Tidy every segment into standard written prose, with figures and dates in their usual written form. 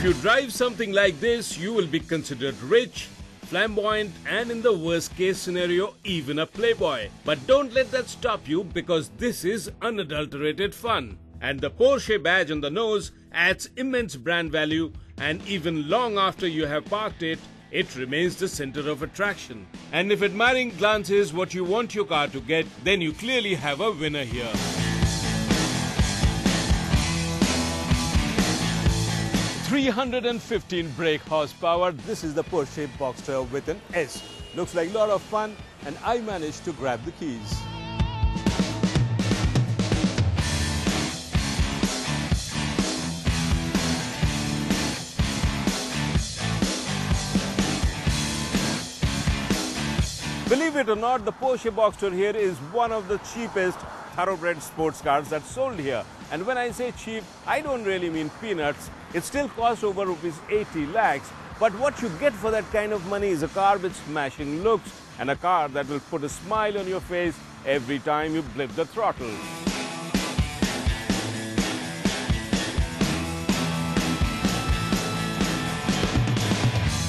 you drive something like this, you will be considered rich, flamboyant, and in the worst case scenario, even a playboy. But don't let that stop you, because this is unadulterated fun. And the Porsche badge on the nose adds immense brand value, and even long after you have parked it, it remains the center of attraction. And if admiring glance is what you want your car to get, then you clearly have a winner here. "315 brake horsepower, this is the Porsche Boxter with an S. Looks like a lot of fun, and I managed to grab the keys. Believe it or not, the Porsche Boxster here is one of the cheapest thoroughbred sports cars that's sold here. And when I say cheap, I don't really mean peanuts. It still costs over rupees 80 lakhs. But what you get for that kind of money is a car with smashing looks and a car that will put a smile on your face every time you blip the throttle.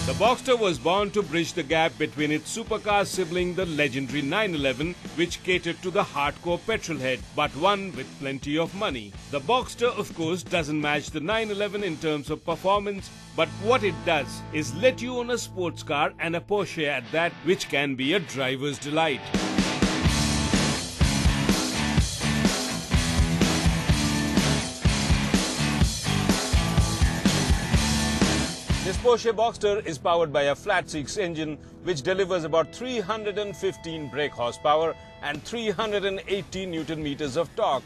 The Boxster was born to bridge the gap between its supercar sibling, the legendary 911, which catered to the hardcore petrolhead, but one with plenty of money. The Boxster, of course, doesn't match the 911 in terms of performance, but what it does is let you own a sports car, and a Porsche at that, which can be a driver's delight. This Porsche Boxster is powered by a flat-six engine which delivers about 315 brake horsepower and 380 Newton meters of torque.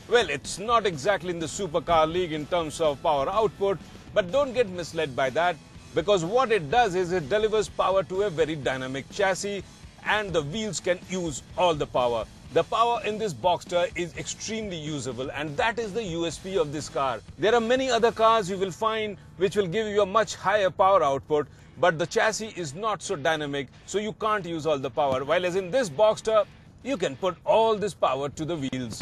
Well, it's not exactly in the supercar league in terms of power output, but don't get misled by that, because what it does is it delivers power to a very dynamic chassis, and the wheels can use all the power. The power in this Boxster is extremely usable, and that is the USP of this car. There are many other cars you will find which will give you a much higher power output, but the chassis is not so dynamic, so you can't use all the power. While as in this Boxster, you can put all this power to the wheels.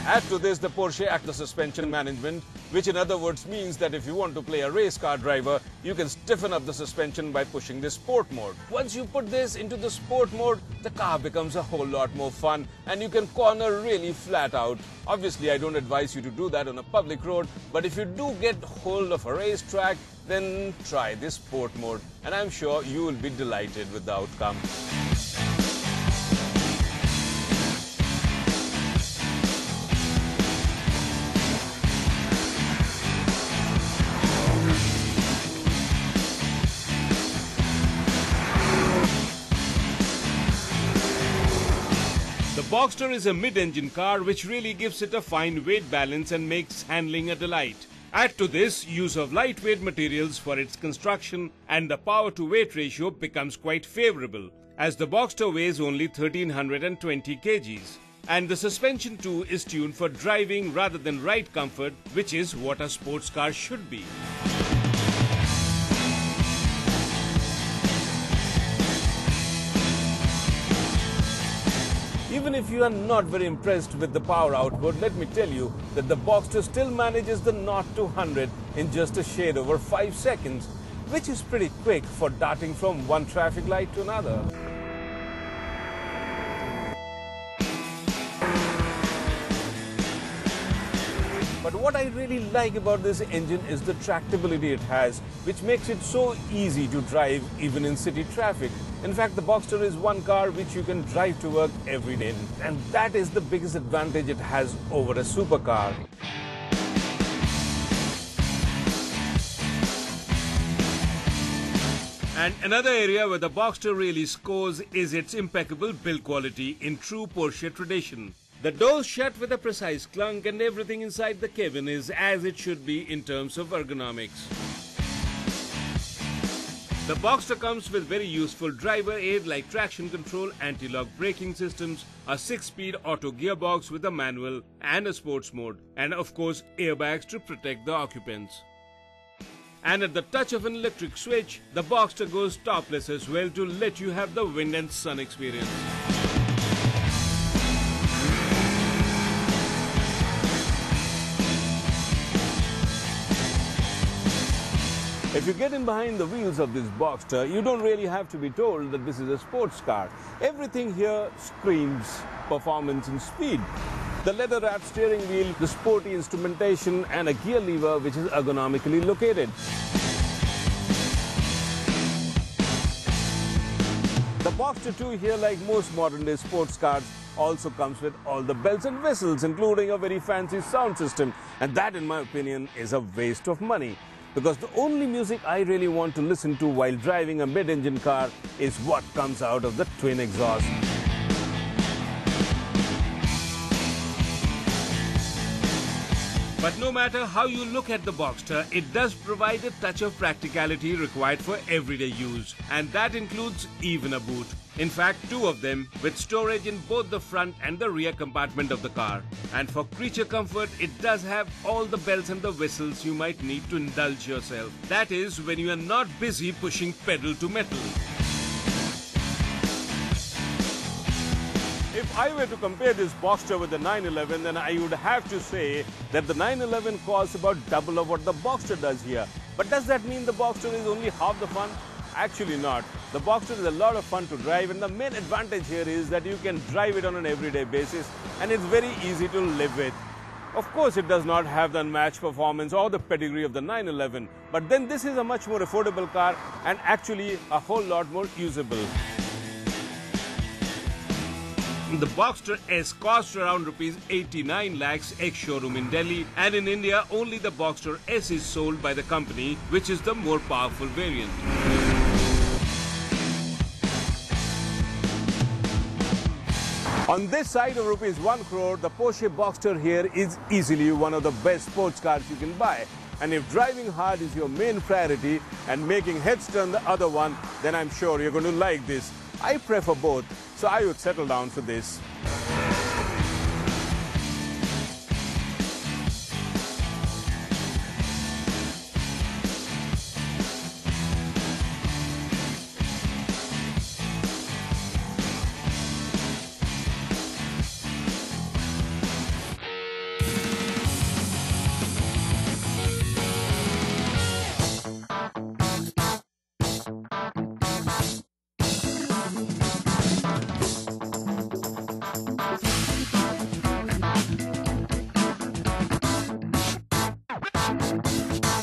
Add to this the Porsche active suspension management, which in other words means that if you want to play a race car driver, you can stiffen up the suspension by pushing the sport mode. Once you put this into the sport mode, the car becomes a whole lot more fun, and you can corner really flat out. Obviously, I don't advise you to do that on a public road, but if you do get hold of a racetrack, then try this sport mode, and I'm sure you will be delighted with the outcome. The Boxster is a mid-engine car which really gives it a fine weight balance and makes handling a delight. Add to this use of lightweight materials for its construction, and the power-to-weight ratio becomes quite favorable, as the Boxster weighs only 1320 kgs. And the suspension too is tuned for driving rather than ride comfort, which is what a sports car should be. Even if you are not very impressed with the power output, let me tell you that the Boxster still manages the 0 to 100 in just a shade over 5 seconds, which is pretty quick for darting from one traffic light to another. But what I really like about this engine is the tractability it has, which makes it so easy to drive even in city traffic. In fact, the Boxster is one car which you can drive to work every day, and that is the biggest advantage it has over a supercar. And another area where the Boxster really scores is its impeccable build quality in true Porsche tradition. The doors shut with a precise clunk, and everything inside the cabin is as it should be in terms of ergonomics. The Boxster comes with very useful driver aid like traction control, anti-lock braking systems, a 6-speed auto gearbox with a manual and a sports mode, and of course airbags to protect the occupants. And at the touch of an electric switch, the Boxster goes topless as well to let you have the wind and sun experience. If you get in behind the wheels of this Boxster, you don't really have to be told that this is a sports car. Everything here screams performance and speed. The leather-wrapped steering wheel, the sporty instrumentation and a gear lever which is ergonomically located. The Boxster 2 here, like most modern-day sports cars, also comes with all the bells and whistles, including a very fancy sound system. And that, in my opinion, is a waste of money. Because the only music I really want to listen to while driving a mid-engine car is what comes out of the twin exhaust. But no matter how you look at the Boxster, it does provide a touch of practicality required for everyday use. And that includes even a boot. In fact, two of them, with storage in both the front and the rear compartment of the car. And for creature comfort, it does have all the bells and the whistles you might need to indulge yourself. That is, when you are not busy pushing pedal to metal. If I were to compare this Boxster with the 911, then I would have to say that the 911 costs about double of what the Boxster does here. But does that mean the Boxster is only half the fun? Actually not. The Boxster is a lot of fun to drive, and the main advantage here is that you can drive it on an everyday basis and it's very easy to live with. Of course, it does not have the unmatched performance or the pedigree of the 911, but then this is a much more affordable car and actually a whole lot more usable. The Boxster S costs around rupees 89 lakhs ex-showroom in Delhi, and in India only the Boxster S is sold by the company, which is the more powerful variant. On this side of rupees 1 crore, the Porsche Boxster here is easily one of the best sports cars you can buy. And if driving hard is your main priority and making heads turn the other one, then I'm sure you're going to like this. I prefer both, so I would settle down for this.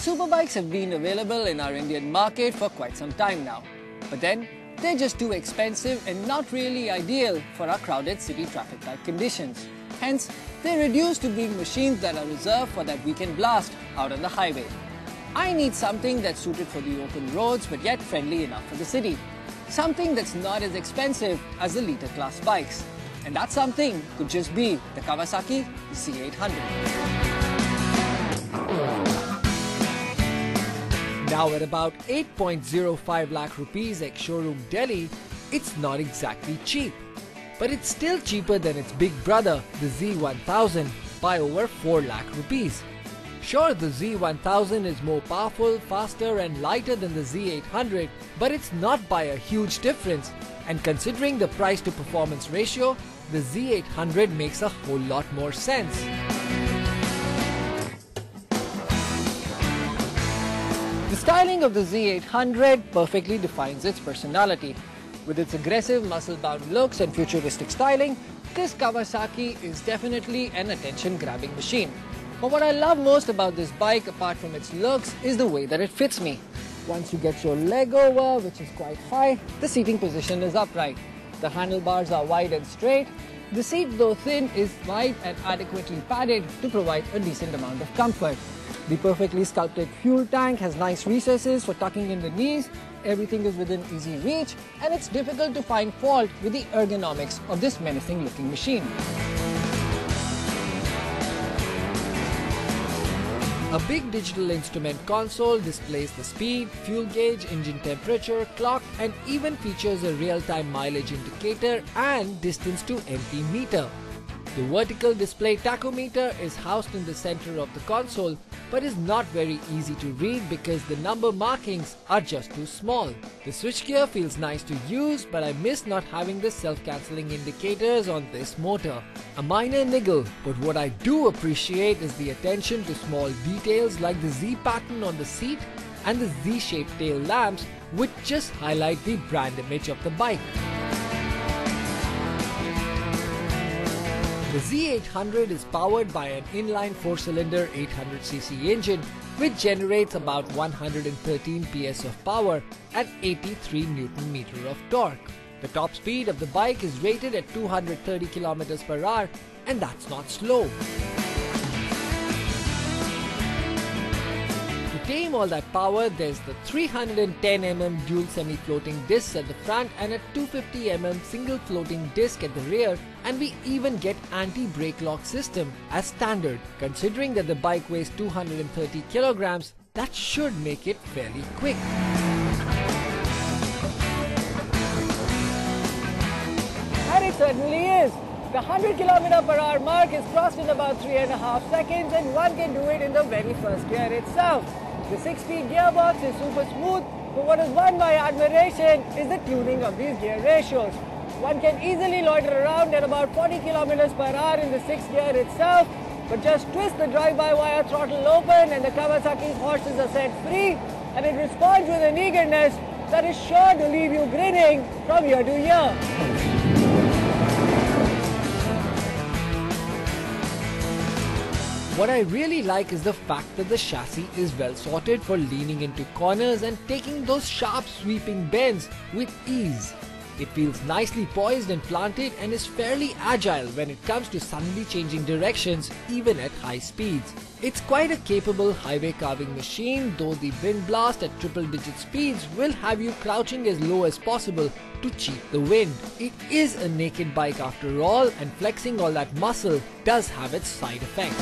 Superbikes have been available in our Indian market for quite some time now. But then, they're just too expensive and not really ideal for our crowded city traffic light conditions. Hence, they're reduced to being machines that are reserved for that weekend blast out on the highway. I need something that's suited for the open roads but yet friendly enough for the city. Something that's not as expensive as the liter class bikes. And that something could just be the Kawasaki Z800. Now at about 8.05 lakh rupees ex-showroom Delhi, it's not exactly cheap. But it's still cheaper than its big brother, the Z1000, by over 4 lakh rupees. Sure, the Z1000 is more powerful, faster and lighter than the Z800, but it's not by a huge difference. And considering the price to performance ratio, the Z800 makes a whole lot more sense. The styling of the Z800 perfectly defines its personality. With its aggressive muscle-bound looks and futuristic styling, this Kawasaki is definitely an attention-grabbing machine. But what I love most about this bike, apart from its looks, is the way that it fits me. Once you get your leg over, which is quite high, the seating position is upright. The handlebars are wide and straight. The seat, though thin, is wide and adequately padded to provide a decent amount of comfort. The perfectly sculpted fuel tank has nice recesses for tucking in the knees, everything is within easy reach, and it's difficult to find fault with the ergonomics of this menacing looking machine. A big digital instrument console displays the speed, fuel gauge, engine temperature, clock, and even features a real-time mileage indicator and distance to empty meter. The vertical display tachometer is housed in the center of the console, but is not very easy to read because the number markings are just too small. The switchgear feels nice to use, but I miss not having the self-cancelling indicators on this motor. A minor niggle, but what I do appreciate is the attention to small details like the Z pattern on the seat and the Z-shaped tail lamps, which just highlight the brand image of the bike. The Z800 is powered by an inline 4-cylinder 800cc engine which generates about 113 PS of power and 83 Nm of torque. The top speed of the bike is rated at 230 km per hour, and that's not slow. To tame all that power, there's the 310mm dual semi-floating discs at the front and a 250mm single floating disc at the rear, and we even get anti-brake lock system as standard. Considering that the bike weighs 230 kilograms, that should make it fairly quick. And it certainly is. The 100 km per hour mark is crossed in about 3.5 seconds, and one can do it in the very first gear itself. The 6-speed gearbox is super smooth, but what has won my admiration is the tuning of these gear ratios. One can easily loiter around at about 40 km per hour in the 6th gear itself, but just twist the drive-by-wire throttle open and the Kawasaki's horses are set free, and it responds with an eagerness that is sure to leave you grinning from year to year. What I really like is the fact that the chassis is well sorted for leaning into corners and taking those sharp sweeping bends with ease. It feels nicely poised and planted and is fairly agile when it comes to suddenly changing directions even at high speeds. It's quite a capable highway carving machine, though the wind blast at triple-digit speeds will have you crouching as low as possible to cheat the wind. It is a naked bike after all, and flexing all that muscle does have its side effects.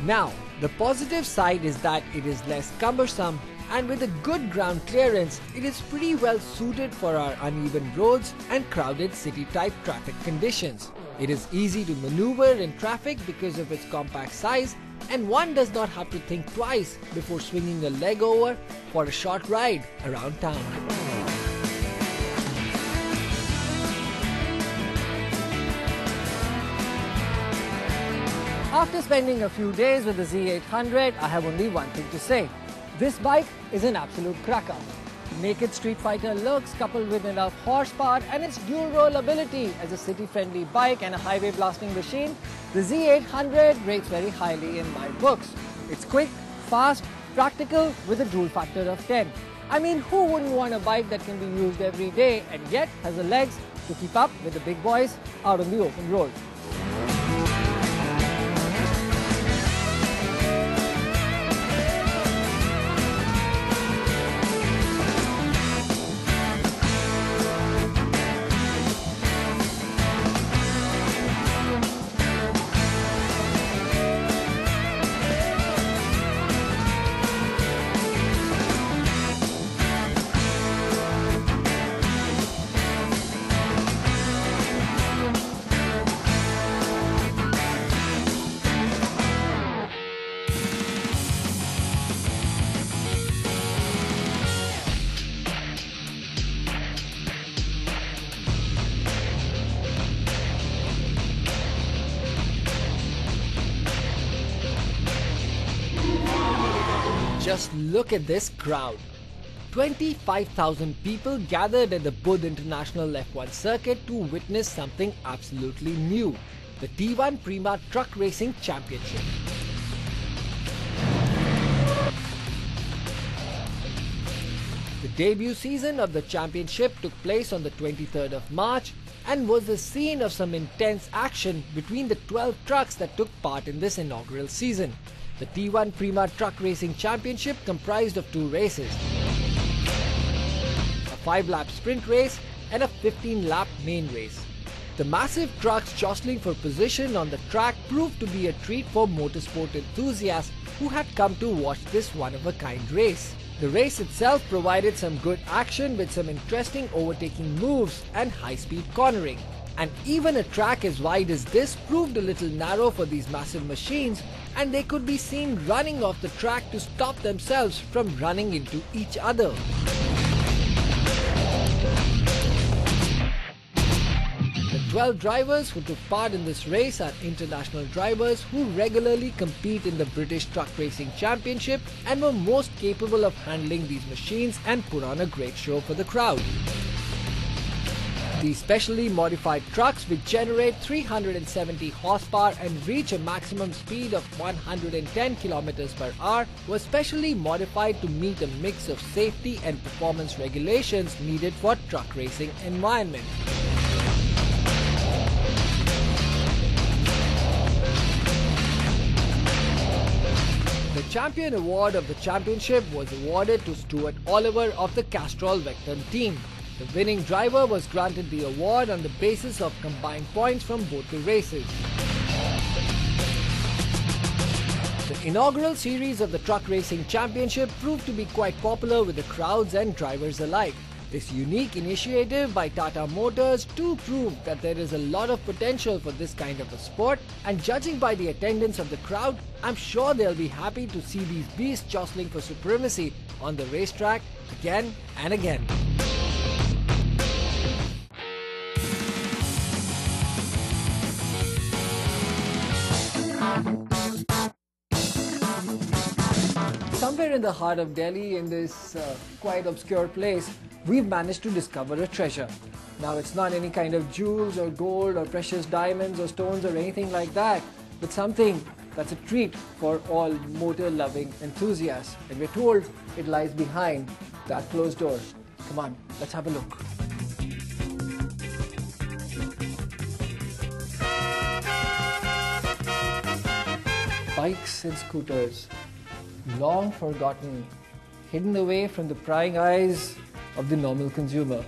Now, the positive side is that it is less cumbersome, and with a good ground clearance, it is pretty well suited for our uneven roads and crowded city-type traffic conditions. It is easy to maneuver in traffic because of its compact size, and one does not have to think twice before swinging a leg over for a short ride around town. After spending a few days with the Z800, I have only one thing to say. This bike is an absolute cracker. Naked street fighter looks coupled with enough horsepower and its dual role ability as a city-friendly bike and a highway blasting machine, the Z800 rates very highly in my books. It's quick, fast, practical with a dual factor of 10. I mean, who wouldn't want a bike that can be used every day and yet has the legs to keep up with the big boys out on the open road? Just look at this crowd. 25,000 people gathered at the Buddh International F1 Circuit to witness something absolutely new, the T1 Prima Truck Racing Championship. The debut season of the championship took place on the 23rd of March and was the scene of some intense action between the 12 trucks that took part in this inaugural season. The T1 Prima Truck Racing Championship comprised of 2 races, a 5-lap sprint race and a 15-lap main race. The massive trucks jostling for position on the track proved to be a treat for motorsport enthusiasts who had come to watch this one-of-a-kind race. The race itself provided some good action with some interesting overtaking moves and high-speed cornering. And even a track as wide as this proved a little narrow for these massive machines, and they could be seen running off the track to stop themselves from running into each other. The 12 drivers who took part in this race are international drivers who regularly compete in the British Truck Racing Championship and were most capable of handling these machines and put on a great show for the crowd. These specially modified trucks, which generate 370 horsepower and reach a maximum speed of 110 km per hour, were specially modified to meet a mix of safety and performance regulations needed for truck racing environment. The Champion Award of the championship was awarded to Stuart Oliver of the Castrol Vecton team. The winning driver was granted the award on the basis of combined points from both the races. The inaugural series of the Truck Racing Championship proved to be quite popular with the crowds and drivers alike. This unique initiative by Tata Motors too proved that there is a lot of potential for this kind of a sport, and judging by the attendance of the crowd, I'm sure they'll be happy to see these beasts jostling for supremacy on the racetrack again and again. Somewhere in the heart of Delhi, in this quite obscure place, we've managed to discover a treasure. Now, it's not any kind of jewels or gold or precious diamonds or stones or anything like that, but something that's a treat for all motor-loving enthusiasts. And we're told it lies behind that closed door. Come on, let's have a look. Bikes and scooters, long forgotten, hidden away from the prying eyes of the normal consumer.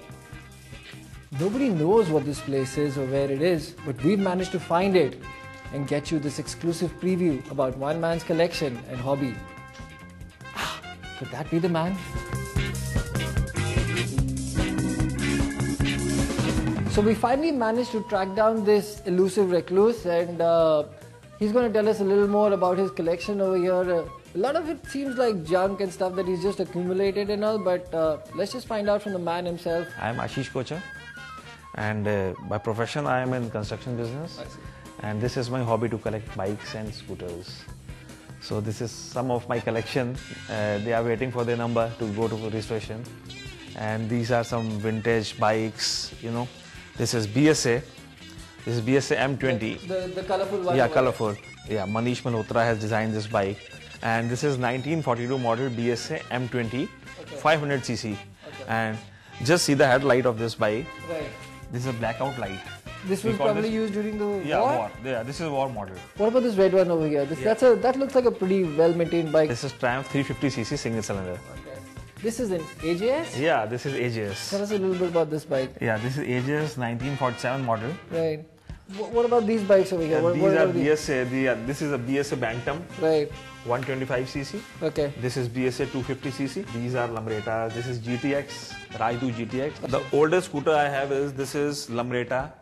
Nobody knows what this place is or where it is, but we've managed to find it and get you this exclusive preview about one man's collection and hobby. Could that be the man? So we finally managed to track down this elusive recluse, and he's going to tell us a little more about his collection over here. A lot of it seems like junk and stuff that he's just accumulated and all, but let's just find out from the man himself. I'm Ashish Kocha, and by profession I am in construction business. I see. And this is my hobby, to collect bikes and scooters. So this is some of my collection. They are waiting for their number to go to registration. And these are some vintage bikes, you know. This is BSA. This is BSA M20. The colorful one. Yeah, colorful. Yeah, Manish Malhotra has designed this bike. And this is 1942 model BSA M20, okay. 500cc. Okay. And just see the headlight of this bike. Right. This is a blackout light. This was probably used during the war? War. Yeah, this is a war model. What about this red one over here? That looks like a pretty well-maintained bike. This is Triumph 350cc single cylinder. Okay. This is an AJS? Yeah, this is AJS. Tell us a little bit about this bike. Yeah, this is AJS 1947 model. Right. What about these bikes over here? Yeah, what are these? BSA. This is a BSA Bantam. Right. 125cc. Okay. This is BSA 250cc. These are Lambretta. This is GTX, Raidu GTX. The oldest scooter I have this is Lambretta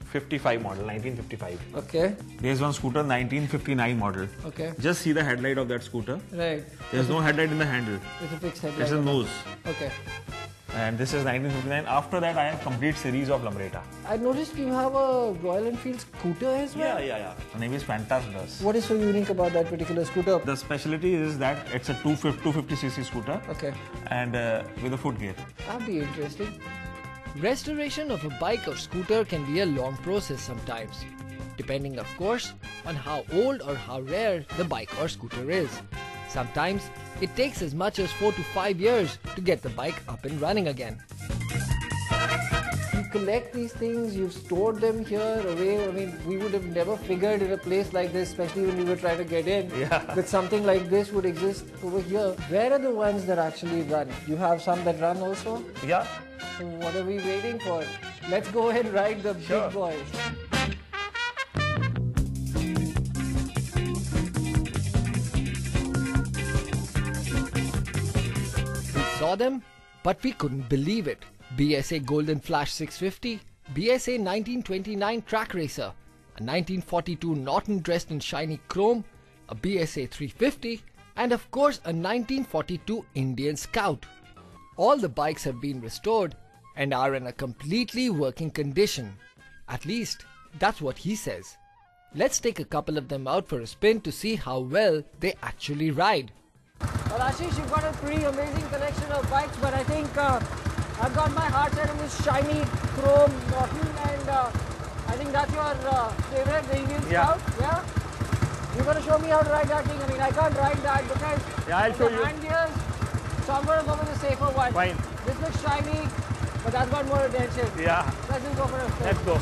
55 model, 1955. Okay. There's one scooter, 1959 model. Okay. Just see the headlight of that scooter. Right. There's no headlight in the handle. It's a fixed headlight. It's a nose. Okay. And this is 1959. After that, I have complete series of Lambretta. I noticed you have a Royal Enfield scooter as well? Yeah. The name is Phantas Plus. What is so unique about that particular scooter? The specialty is that it's a 250cc scooter. Okay. And with a foot gear. That'd be interesting. Restoration of a bike or scooter can be a long process sometimes, depending of course on how old or how rare the bike or scooter is. Sometimes it takes as much as 4 to 5 years to get the bike up and running again. You collect these things, you've stored them here away. I mean, we would have never figured in a place like this, especially when we were trying to get in, that something like this would exist over here. Where are the ones that actually run? You have some that run also? Yeah. So what are we waiting for? Let's go ahead and ride the big boys. We saw them, but we couldn't believe it. BSA Golden Flash 650, BSA 1929 Track Racer, a 1942 Norton dressed in shiny chrome, a BSA 350, and of course a 1942 Indian Scout. All the bikes have been restored and are in a completely working condition. At least, that's what he says. Let's take a couple of them out for a spin to see how well they actually ride. Well, Ashish, you've got a pretty amazing collection of bikes, but I think I've got my heart set on this shiny chrome Norton, and I think that's your favorite, the Indian Scout. Yeah? You're going to show me how to ride that thing. I mean, I can't ride that because I'll show you. Hand gears, so I'm going to go with the safer one. Fine. This looks shiny, but that's got more attention. Yeah. Let's just go for a spin. Let's go.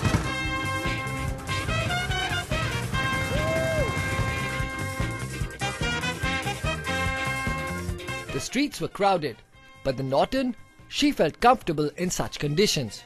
The streets were crowded, but the Norton, she felt comfortable in such conditions.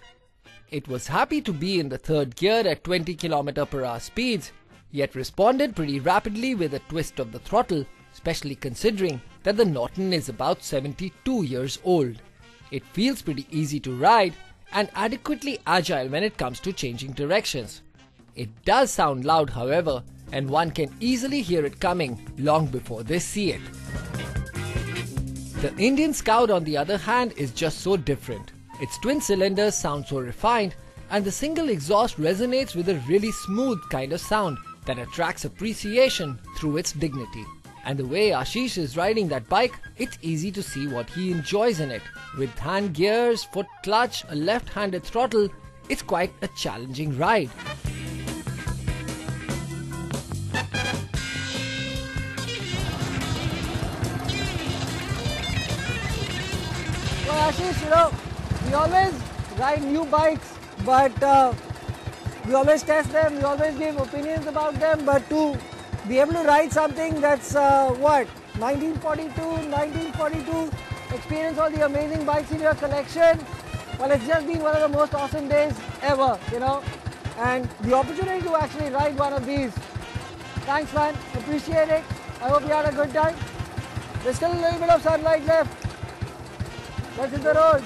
It was happy to be in the third gear at 20 km/h speeds, yet responded pretty rapidly with a twist of the throttle, especially considering that the Norton is about 72 years old. It feels pretty easy to ride and adequately agile when it comes to changing directions. It does sound loud, however, and one can easily hear it coming long before they see it. The Indian Scout, on the other hand, is just so different. Its twin cylinders sound so refined, and the single exhaust resonates with a really smooth kind of sound that attracts appreciation through its dignity. And the way Ashish is riding that bike, it's easy to see what he enjoys in it. With hand gears, foot clutch, a left-handed throttle, it's quite a challenging ride. Well, Ashish, we always ride new bikes, but we always test them, we always give opinions about them, but to be able to ride something that's 1942, experience all the amazing bikes in your collection, well, it's just been one of the most awesome days ever, and the opportunity to actually ride one of these. Thanks, man, appreciate it. I hope you had a good time. There's still a little bit of sunlight left. Let's hit the road.